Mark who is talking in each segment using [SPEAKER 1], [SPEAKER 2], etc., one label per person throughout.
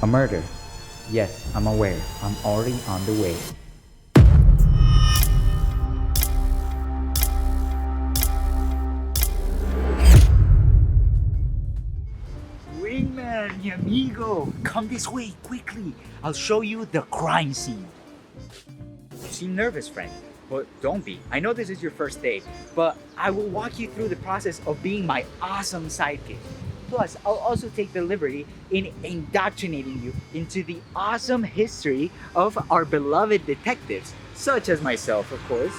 [SPEAKER 1] A murder. Yes, I'm aware. I'm already on the way.
[SPEAKER 2] Wingman, mi amigo, come this way quickly. I'll show you the crime scene. You seem nervous, friend. But don't be. I know this is your first day, but I will walk you through the process of being my awesome sidekick. Plus, I'll also take the liberty in indoctrinating you into the awesome history of our beloved detectives, such as myself, of course.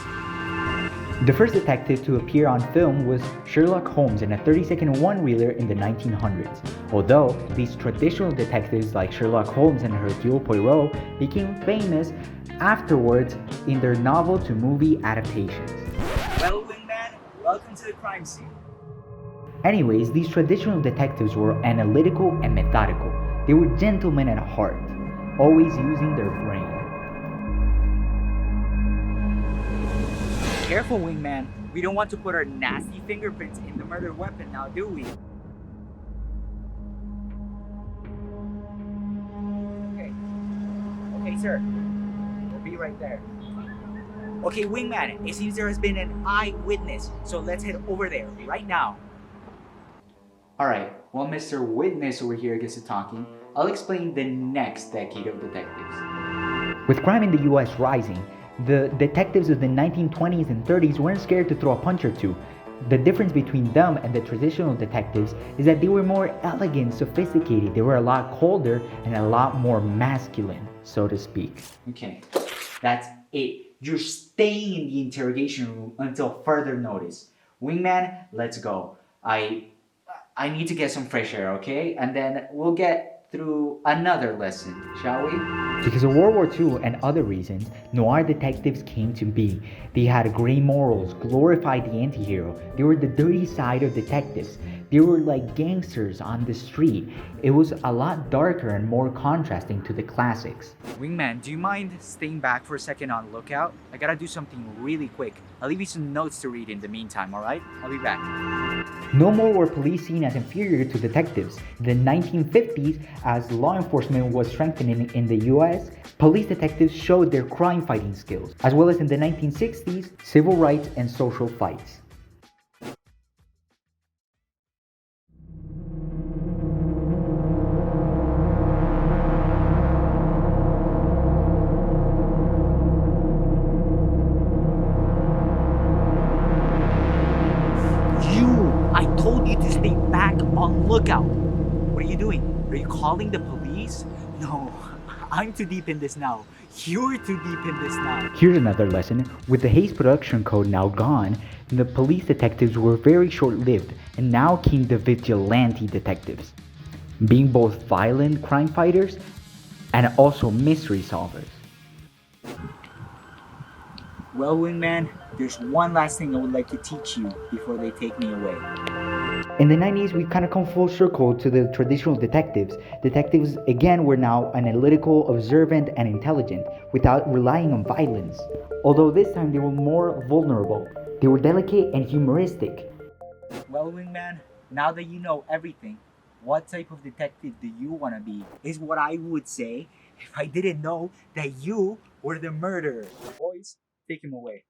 [SPEAKER 1] The first detective to appear on film was Sherlock Holmes in a 30-second one-reeler in the 1900s. Although these traditional detectives like Sherlock Holmes and Hercule Poirot became famous afterwards in their novel-to-movie adaptations.
[SPEAKER 2] Well, Wingman, welcome to the crime scene.
[SPEAKER 1] Anyways, these traditional detectives were analytical and methodical. They were gentlemen at heart, always using their brain.
[SPEAKER 2] Careful, Wingman. We don't want to put our nasty fingerprints in the murder weapon now, do we? Okay. Okay, sir. We'll be right there. Okay, Wingman, it seems there has been an eyewitness, so let's head over there right now. Alright, while Mr. Witness over here gets to talking, I'll explain the next decade of detectives.
[SPEAKER 1] With crime in the US rising, the detectives of the 1920s and 30s weren't scared to throw a punch or two. The difference between them and the traditional detectives is that they were more elegant, sophisticated, they were a lot colder and a lot more masculine, so to speak.
[SPEAKER 2] Okay, that's it. You're staying in the interrogation room until further notice. Wingman, let's go. I need to get some fresh air, okay? And then we'll get through another lesson, shall we?
[SPEAKER 1] Because of World War II and other reasons, noir detectives came to be. They had gray morals, glorified the anti-hero. They were the dirty side of detectives. They were like gangsters on the street. It was a lot darker and more contrasting to the classics.
[SPEAKER 2] Wingman, do you mind staying back for a second on lookout? I gotta do something really quick. I'll leave you some notes to read in the meantime, alright? I'll be back.
[SPEAKER 1] No more were police seen as inferior to detectives. In the 1950s, as law enforcement was strengthening in the US, police detectives showed their crime-fighting skills, as well as in the 1960s, civil rights and social fights.
[SPEAKER 2] I told you to stay back on lookout. What are you doing? Are you calling the police? No, I'm too deep in this now. You're too deep in this now.
[SPEAKER 1] Here's another lesson. With the Hays Production Code now gone, the police detectives were very short-lived, and now came the vigilante detectives, being both violent crime fighters and also mystery solvers.
[SPEAKER 2] Well, Wingman, there's one last thing I would like to teach you before they take me away.
[SPEAKER 1] In the 90s, we kind of come full circle to the traditional detectives. Detectives, again, were now analytical, observant, and intelligent, without relying on violence. Although this time they were more vulnerable. They were delicate and humoristic.
[SPEAKER 2] Well, Wingman, now that you know everything, what type of detective do you want to be? Is what I would say if I didn't know that you were the murderer. Boys, take him away.